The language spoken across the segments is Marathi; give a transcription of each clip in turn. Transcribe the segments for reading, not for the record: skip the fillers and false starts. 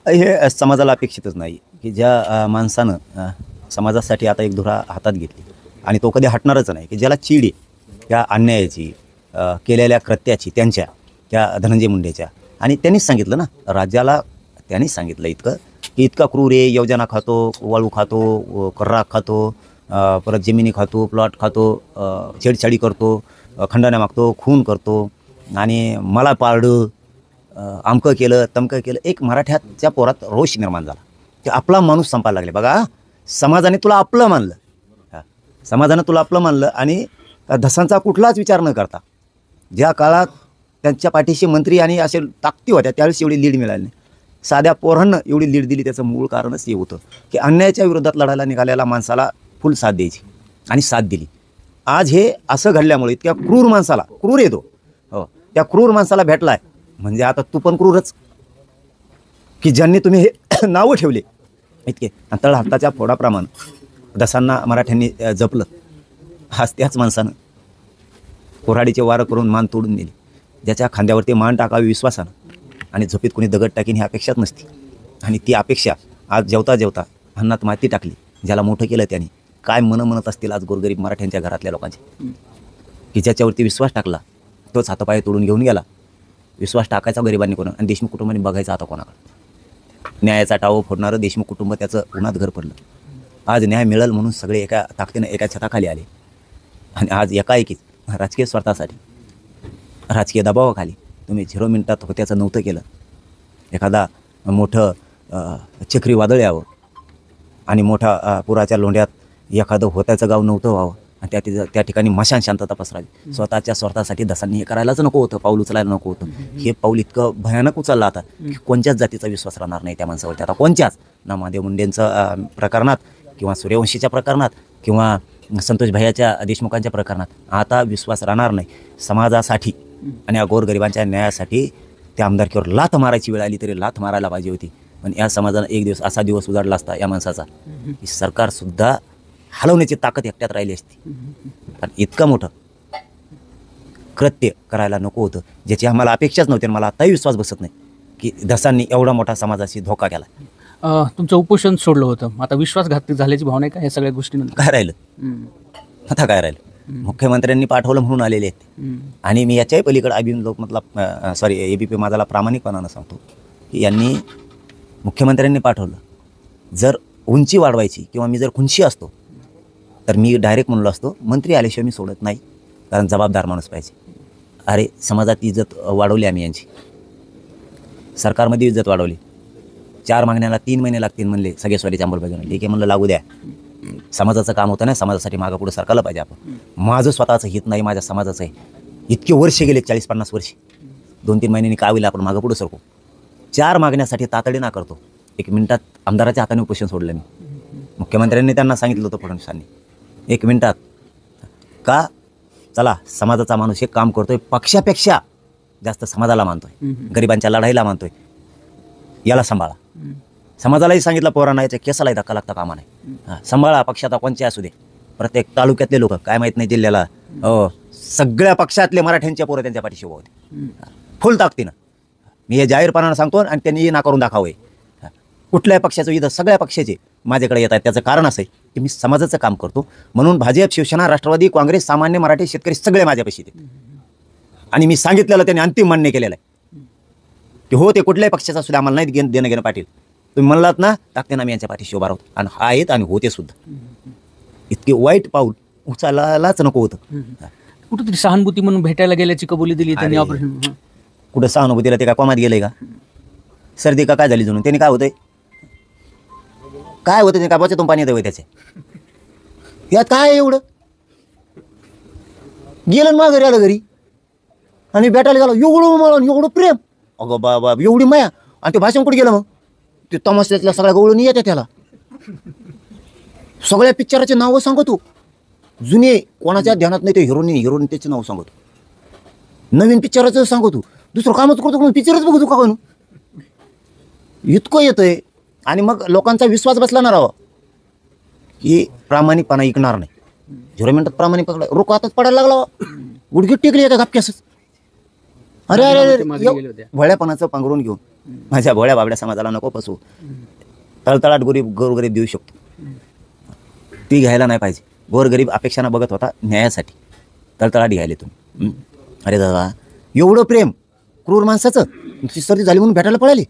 हे समाजाला अपेक्षितच नाही की ज्या माणसानं समाजासाठी आता एक धुरा हातात घेतली आणि तो कधी हटणारच नाही, की ज्याला चीड आहे त्या अन्यायाची, केलेल्या कृत्याची, त्या धनंजय मुंडेच्या. आणि त्यांनीच सांगितलं ना राज्याला, त्यांनीच सांगितलं इतकं की इतका क्रूर आहे, योजना खातो, वाळू खातो, कर्रा खातो, परत जमिनी खातो, प्लॉट खातो, छेडछाडी करतो, खंडण्या मागतो, खून करतो आणि मला पारडं, अमकं केलं तमकं केलं. एक मराठ्याच्या पोरात रोष निर्माण झाला की आपला माणूस संपायला लागले. बघा, समाजाने तुला आपलं मानलं, समाजानं तुला आपलं मानलं आणि धसांचा कुठलाच विचार न करता ज्या काळात त्यांच्या पाठीशी मंत्री आणि असे ताकदी होत्या त्यावेळेस एवढी लीड मिळाली नाही. साध्या पोरांना एवढी लीड दिली, त्याचं मूळ कारणच हे होतं की अन्यायाच्या विरोधात लढायला निघालेल्या माणसाला फुल साथ द्यायची आणि साथ दिली. आज हे असं घडल्यामुळे इतक्या क्रूर माणसाला, क्रूर येतो हो, त्या क्रूर माणसाला भेटलाय म्हणजे आता तू पण क्रूरच, की ज्यांनी तुम्ही हे नावं ठेवले इतके आणि तळ हाताच्या फोडाप्रमाणे दसांना मराठ्यांनी जपलं. आज त्याच माणसानं कोराडीचे वारं करून मान तोडून नेली. ज्याच्या खांद्यावरती मान टाकावी विश्वासानं आणि झोपेत कोणी दगड टाकीन ही अपेक्षाच नसती. आणि ती अपेक्षा आज जेवता जेवता अन्नात माती टाकली. ज्याला मोठं केलं त्यांनी काय म्हणत असतील आज गोरगरीब मराठ्यांच्या घरातल्या लोकांचे, की ज्याच्यावरती विश्वास टाकला तोच हातापाय तोडून घेऊन गेला. विश्वास टाकायचा गरिबांनी कोणा, आणि देशमुख कुटुंबाने बघायचा आता कोणाकडे. न्यायाचा टाव फोडणारं देशमुख कुटुंब त्याचं उन्हात घर पडलं. आज न्याय मिळेल म्हणून सगळे एका ताकदीनं एका छताखाली आले आणि आज एकाएकीच राजकीय स्वार्थासाठी, राजकीय दबावाखाली तुम्ही 0 मिनिटात होत्याचं नव्हतं केलं. एखादा मोठं चक्रीवादळ यावं आणि मोठा पुराच्या लोंढ्यात एखादं होत्याचं गाव नव्हतं व्हावं आणि त्या ठिकाणी मशान शांतता पसरावी. स्वतःच्या स्वार्थासाठी दसांनी हे करायलाच नको होतं, पाऊल उचलायला नको होतं. हे पाऊल इतकं भयानक उचललं आता की कोणत्याच जातीचा विश्वास राहणार नाही त्या माणसावरती आता. कोणत्याच ना महादेव मुंडेंचं प्रकरणात किंवा सूर्यवंशीच्या प्रकरणात किंवा संतोष भैयाच्या देशमुखांच्या प्रकरणात आता विश्वास राहणार नाही. समाजासाठी आणि या गोरगरिबांच्या न्यायासाठी त्या आमदारकीवर लाथ मारायची वेळ आली तरी लाथ मारायला पाहिजे होती. पण या समाजानं एक दिवस असा दिवस उजाडला असता या माणसाचा की सरकारसुद्धा हलवण्याची ताकद एकट्यात राहिली असती. पण इतकं मोठं कृत्य करायला नको होतं ज्याची आम्हाला अपेक्षाच नव्हती. मला आताही विश्वास बसत नाही की दसांनी एवढा मोठा समाजाशी धोका केला. तुमचं उपोषण सोडलं होतं, आता विश्वासघाती झाल्याची भावना आहे का ह्या सगळ्या गोष्टींना? काय राहिलं आता, काय राहिलं? मुख्यमंत्र्यांनी पाठवलं म्हणून आलेले आहेत. आणि मी याच्याही पलीकडे अभिन लोकमतला ABP माझाला प्रामाणिकपणानं सांगतो की यांनी मुख्यमंत्र्यांनी पाठवलं. जर उंची वाढवायची किंवा मी जर खुंशी असतो तर मी डायरेक्ट म्हणलो असतो मंत्री आल्याशिवाय मी सोडत नाही, कारण जबाबदार माणूस पाहिजे. अरे समाजात इज्जत वाढवली आम्ही यांची, सरकारमध्ये इज्जत वाढवली. 4 मागण्याला 3 महिने लागतील म्हणले सगळे स्वारीच्या अंमलबजावणी. ठीक आहे म्हणलं, लागू द्या. समाजाचं काम होतं ना, समाजासाठी मागं पुढे सरकारला पाहिजे आपण. माझं स्वतःचं हित नाही, माझ्या समाजाचं आहे. इतके वर्ष गेले, 40-50 वर्ष, 2-3 महिन्यांनी काय होईल आपण मागं पुढे सरकू. 4 मागण्यासाठी तातडी ना करतो 1 मिनिटात आमदाराच्या हाताने उपोषण सोडलं मी. मुख्यमंत्र्यांनी त्यांना सांगितलं होतं, फडणवीसांनी 1 मिनिटात का, चला समाजाचा माणूस हे काम करतोय, पक्षापेक्षा जास्त समाजाला मानतोय, गरिबांच्या लढाईला मानतोय, याला सांभाळा. समाजालाही सांगितलं, पोरांना याच्या केसालाही धक्का लागता कामा नाही. सांभाळा, पक्षाचा कोणत्या असू दे. प्रत्येक तालुक्यातले लोक, काय माहीत नाही जिल्ह्याला, हो सगळ्या पक्षातले मराठ्यांच्या पोरं त्यांच्या पाठीशी उभं होते फुल ताकदीनं. मी हे जाहीरपणानं सांगतो आणि त्यांनी ना करून दाखवावे. कुठल्याही पक्षाचं इथं सगळ्या पक्षाचे माझ्याकडे येत आहेत. त्याचं कारण असं आहे की मी समाजाचं काम करतो म्हणून भाजप, शिवसेना, राष्ट्रवादी काँग्रेस, सामान्य मराठी शेतकरी सगळे माझ्यापाशी येते. आणि मी सांगितलेलं त्यांनी अंतिम मान्य केलेलं आहे की हो ते कुठल्याही पक्षाचा सुद्धा आम्हाला नाही देणं घेणं पाटील, तुम्ही म्हणलात ना ताकदीनं आम्ही यांच्या पाठीशी उभा राहतो. आणि हा आहेत आणि होते सुद्धा. इतके वाईट पाऊल उचलायलाच नको होतं. कुठेतरी सहानुभूती म्हणून भेटायला गेल्याची कबुली दिली त्यांनी. ऑपरेशन कुठं सहानुभूतीला ते काय कोमात गेलंय का? सर्दी का काय झाली जणून त्यांनी, काय होतंय, काय होतं ते, काय बचातून पाणी येतं त्याचे, यात काय एवढं गेलं मा घरी आलं घरी आणि भेटायला गेलो, एवढं मला एवढं प्रेम, अगं बाबा एवढी माया. आणि ते भाषण कुठे गेलं मग, ते तमाशातल्या सगळ्या गवळून येते त्याला. सगळ्या पिक्चराचे नावं सांगतो, जुने कोणाच्या ध्यानात नाही ते हिरोईन त्याचे नाव सांगतो, नवीन पिक्चराचं सांगतो, दुसरं कामच करतो पिक्चरच बघतो का म्हणून. इतकं येतंय. आणि मग लोकांचा विश्वास बसला ना राव की प्रामाणिकपणा ऐकणार नाही. 0 मिनिटात प्रामाणिक पकडा, रोख हातात पडायला लागला, गुडघीत टेकली येतात घापक्यासच. अरे अरे राजीनाम्याचे मागे गेले अरे होते. भोळ्यापणाचं पांघरून घेऊन माझ्या भोळ्या बाबड्या समाजाला नको फसवू. तळतळाट गोरगरीब देऊ शकतो, ती घ्यायला नाही पाहिजे. गोरगरीब अपेक्षानं बघत होता न्यायासाठी, तळतळाट घ्यायला तुम्ही. अरे दादा, एवढं प्रेम क्रूर माणसाचं, ती सर्दी झाली म्हणून भेटायला पळाली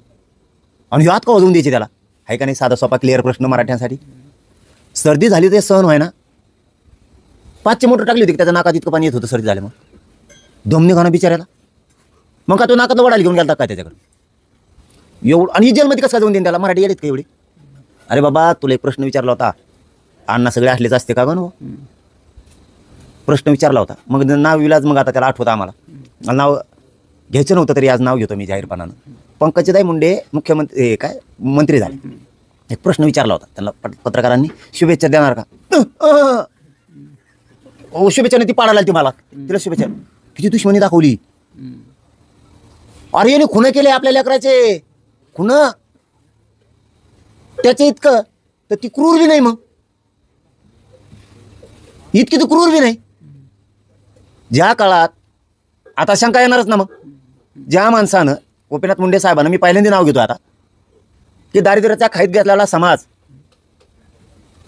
आणि ह्यो हात का वाजवून द्यायची त्याला? आहे का नाही साधा सोपा क्लिअर प्रश्न मराठ्यांसाठी? सर्दी झाली ते सहन व्हाय ना. 5ची मोटर टाकली होती, त्याच्या नाकात इतकं पाणी येत होतं सर्दी झाली मग दमने खाणं बिचारायला. मग का तो नाकात वडायला घेऊन गेला काय त्याच्याकडे? एवढं आणि जेलमध्ये कसं जाऊन देईन त्याला? मराठी येत का एवढी? अरे बाबा, तुला एक प्रश्न विचारला होता, अण्णा सगळे असलेच असते का गं? प्रश्न विचारला होता, मग नाव विलाज, मग आता त्याला आठवतं आम्हाला. मला नाव घ्यायचं नव्हतं तरी आज नाव घेतो मी जाहीरपणानं. पंकजदाई मुंडे मुख्यमंत्री मंत्री झाले. एक प्रश्न विचारला होता त्यांना पत्रकारांनी, शुभेच्छा देणार का? शुभेच्छाने ती पाडायला ती मला, तिला शुभेच्छा. किती दुश्मनी दाखवली. अरे याने खुनं केले आपल्या लेकराचे, खुनं त्याचे इतकं तर ती क्रूर बी नाही. मग इतकी तर क्रूर बी नाही. ज्या काळात आता शंका येणारच ना, मग ज्या माणसानं गोपीनाथ मुंडे साहेबांना, मी पहिल्यांदा नाव घेतो आता, की दारिद्र्याच्या खाईत घेतलेला समाज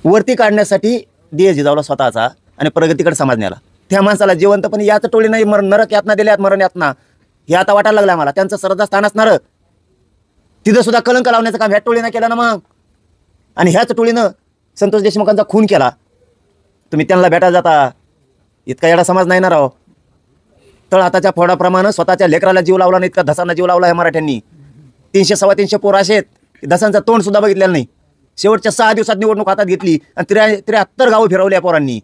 वरती काढण्यासाठी दिया जिजावला स्वतःचा आणि प्रगतीकडे समाज नेला. त्या माणसाला जिवंतपणे याच टोळी नाही नरक यातना दिल्यात, मरण यातना हे आता वाटायला लागलं आम्हाला. त्यांचं श्रद्धास्थान असणार तिथं सुद्धा कलंक लावण्याचं काम ह्या टोळीनं केलं ना मग. आणि ह्याच टोळीनं संतोष देशमुखांचा खून केला. तुम्ही त्यांना भेटायला जाता, इतका येडा समाज नाही ना राव. तळ हाताच्या फोडाप्रमाणे स्वतःच्या लेकराला जीव लावला नाही, इतका धसांना जीव लावला आहे मराठ्यांनी. 300-325 पोर असे आहेत, धसांचं तोंड सुद्धा बघितलेलं नाही. शेवटच्या 6 दिवसात निवडणूक हातात घेतली आणि 73 गावं फिरवल्या पोरांनी.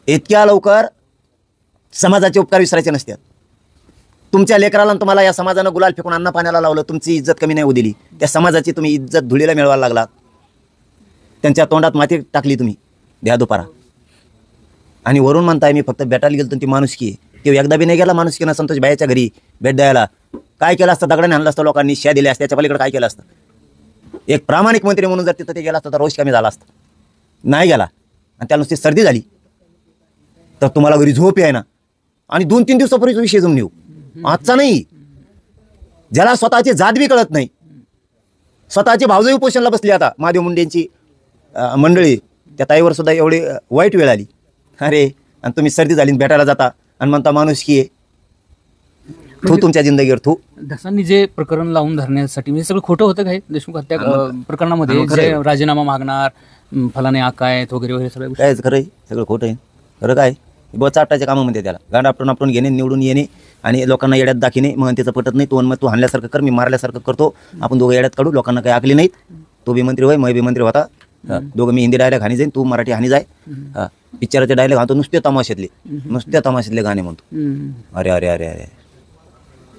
इतक्या लवकर समाजाचे उपकार विसरायचे नसतात. तुमच्या लेकराला तुम्हाला या समाजानं गुलाल फेकून अन्न पाण्याला लावलं, तुमची इज्जत कमी नाही होऊ दिली. त्या समाजाची तुम्ही इज्जत धुळीला मिळवायला लागलात. त्यांच्या तोंडात माती टाकली तुम्ही द्या दुपारा. आणि वरून म्हणताय मी फक्त भेटायला गेलो, ती माणुसकी ते एकदा बी नाही गेला माणुसकीनं संतोष बाईच्या घरी भेट द्यायला. काय केलं असतं? दगडाने आणलं असतं, लोकांनी शिया दिल्या असत्या, त्याच्या पलीकडे काय केलं असतं? एक प्रामाणिक मंत्री म्हणून जर तिथं ते गेला असतं तर रोष कमी झाला असता. नाही गेला आणि त्याला नुसती सर्दी झाली तर तुम्हाला घरी झोप आहे ना. आणि 2-3 दिवसापूर्वीच विषय जमून येऊ, आजचा नाही. ज्याला स्वतःची जात बी कळत नाही, स्वतःची भावजही उपोषणला बसली आता महादेव मुंडेंची मंडळी, त्या ताईवर सुद्धा एवढी वाईट वेळ आली. अरे, आणि तुम्ही सर्दी झाली भेटायला जाता आणि म्हणता माणूस की तू तुमच्या जिंदगीवर तू. धसांनी जे प्रकरण लावून धरण्यासाठी म्हणजे सगळं खोटं होतं काय देशमुख हत्या प्रकरणामध्ये? जे राजीनामा मागणार, फलाने आकायत वगैरे वगैरे सगळं काय खरं आहे? सगळं खोटं आहे. खरं काय? चाटाच्या कामं म्हणते त्याला. गांड आपण घेणे, निवडून येणे आणि लोकांना येड्यात दाखिने. मग त्याचं पटत नाही. तू हाणल्यासारखं कर, मी मारल्यासारखं करतो, आपण दोघं येड्यात काढू, लोकांना काही आकली नाहीत. तो बी मंत्री होय, मै बी मंत्री होता. दोघं मी हिंदी डायलॉग हानी जाईन, तू मराठी हानी जाय. पिक्चरचे डायलॉग हाणतो, नुसते तमाशातले गाणे म्हणतो. अरे अरे अरे अरे,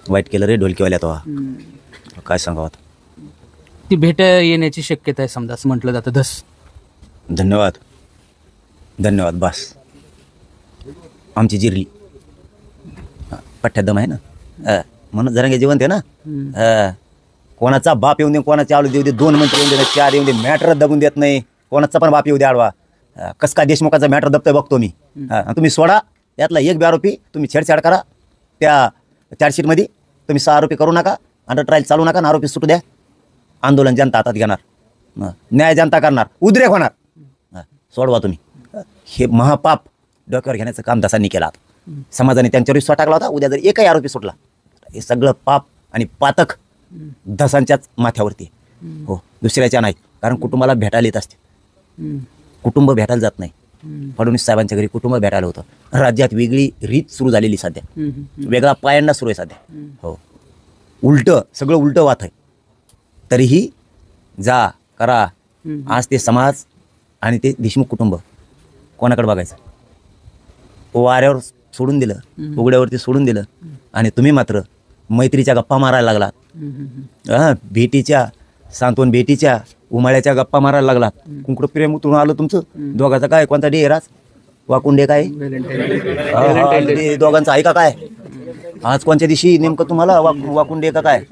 वाईट केलं रे ढोलकीवाल्या तो. काय सांगावं आता. ती भेट येण्याची शक्यता आहे समजा, असं म्हटलं जातं. धस धन्यवाद बस. आमची जिरली पठ्ठ्यात दम आहे ना, म्हणून जरा जिवंत आहे ना. कोणाचा बाप येऊन दे, कोणाची आळू देऊ दे, 2 मंत्री येऊन दे, 4 येऊन दे, मॅटर दबून देत नाही. कोणाचा पण बाप येऊ दे आडवा. कस काय देशमुखाचा मॅटर दबतोय बघतो मी. तुम्ही सोडा त्यातला एक बी आरोपी, तुम्ही छेडछाड करा त्या चार्जशीटमध्ये. तुम्ही 6 आरोपी करू नका, अंडर ट्रायल चालू नका, आरोपी सुटू द्या. आंदोलन जनता हातात घेणार, न्याय जनता करणार, उद्रेक होणार. सोडवा तुम्ही. हे महापाप डोक्यावर घेण्याचं काम धसांनी केलं. समाजाने त्यांच्यावर विश्वास टाकला होता. उद्या जर एकही आरोपी सुटला, हे सगळं पाप आणि पातक धसांच्याच माथ्यावरती. हो, दुसऱ्याच्या नाही. कारण कुटुंबाला भेटायला येत असते, कुटुंब भेटायला जात नाही. फडणवीस साहेबांच्या घरी कुटुंब भेटायला होतं. राज्यात वेगळी रीत सुरू झालेली सध्या, वेगळा पायंडा सुरू आहे सध्या. हो, सगळं उलटं वात आहे. तरीही जा करा. आज ते समाज आणि ते देशमुख कुटुंब कोणाकडे बघायचं? वाऱ्यावर सोडून दिलं, उघड्यावरती सोडून दिलं. आणि तुम्ही मात्र मैत्रीच्या गप्पा मारायला लागलात. भेटीच्या, सांत्वन भेटीच्या, उमाळ्याच्या गप्पा मारायला लागलात. कुंकड प्रेम उतरून आलं तुमचं दोघांचं. काय कोणता डे राज वाकुंडे काय दोघांचं आहे का काय? आज कोणत्या दिवशी नेमकं तुम्हाला वाकुंडे का काय?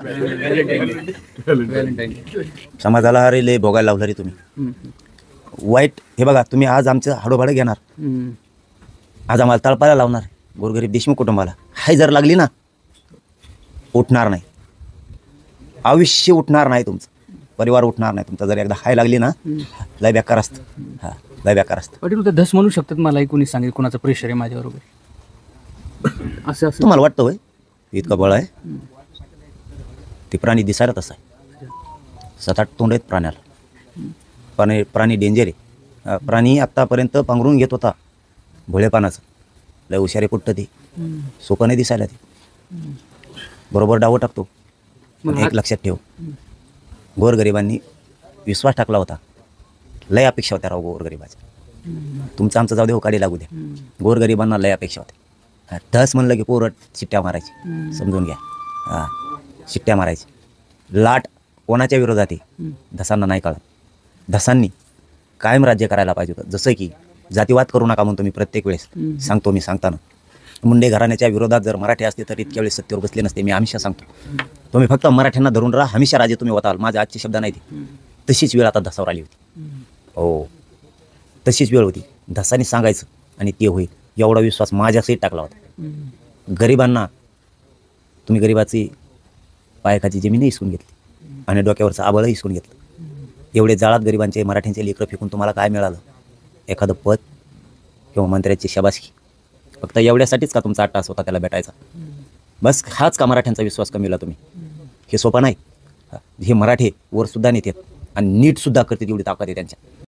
समाजाला अरे लय भोगायला लावलं रे तुम्ही. वाईट. हे बघा, तुम्ही आज आमचं हाडोभाडं घेणार, आज आम्हाला तळपायला लावणार. गोरगरीब देशमुख कुटुंबाला हाय जर लागली ना, उठणार नाही, आयुष्य उठणार नाही तुमचं, परिवार उठणार नाही तुमचा. जर एकदा हाय लागली ना, लय बेकार असतं. हां, लय बेकार असतं. पाटील उद्या धस म्हणू शकतात मलाही कोणी सांगेल कोणाचं प्रेशर आहे माझ्याबरोबर असं असं तुम्हाला वाटतं होय इतकं बळ आहे? ते प्राणी दिसायला तसं आहे. 7-8 तोंड आहेत प्राण्याला. प्राणी डेंजर आहे. प्राणी आत्तापर्यंत पांघरून घेत होता भोळेपणाचं. लय हुशारी कुठं ते सोपं नाही दिसायला. ते बरोबर डावं टाकतो. पण एक लक्षात ठेव, गोरगरिबांनी विश्वास टाकला होता. लय अपेक्षा होत्या राव गोरगरिबाच्या. तुमचं आमचं जाऊ दे, काढी लागू द्या. गोरगरिबांना लय अपेक्षा होत्या. धस म्हणलं की पोरं शिट्ट्या मारायची, समजून घ्या. हां, शिट्ट्या मारायची. लाट कोणाच्या विरोधात आहे? धसांना नाही कळत. धसांनी कायम राज्य करायला पाहिजे होतं. जसं की जातीवाद करू नका म्हणतो मी प्रत्येक वेळेस सांगतो. मी सांगताना मुंडे घराण्याच्या विरोधात जर मराठी असते तर इतक्या वेळेस सत्तेवर बसले नसते. मी हमेशा सांगतो, तुम्ही फक्त मराठ्यांना धरून राहा, हमेशा राजे तुम्ही होताल. माझे आजचे शब्द नाही ते. तशीच वेळ आता धसावर आली होती. हो, तशीच वेळ होती. धसाने सांगायचं आणि ते होईल एवढा विश्वास माझ्यासही टाकला होता. गरिबांना तुम्ही गरिबाची पायाखाची जमीन हिसकून घेतली आणि डोक्यावरचं आबळं हिसकून घेतलं. एवढे जाळात गरिबांचे मराठ्यांचे लेकरं फेकून तुम्हाला काय मिळालं? एखादं पद किंवा मंत्र्याची शाबासकी. फक्त एवढ्यासाठीच का तुमचा अट्टास होता त्याला भेटायचा? बस हाच का मराठ्यांचा विश्वास कमीला तुम्ही? हे सोपं नाही. हे मराठे वरसुद्धा नेतात आणि नीटसुद्धा करतात, एवढी ताकद आहे त्यांच्या.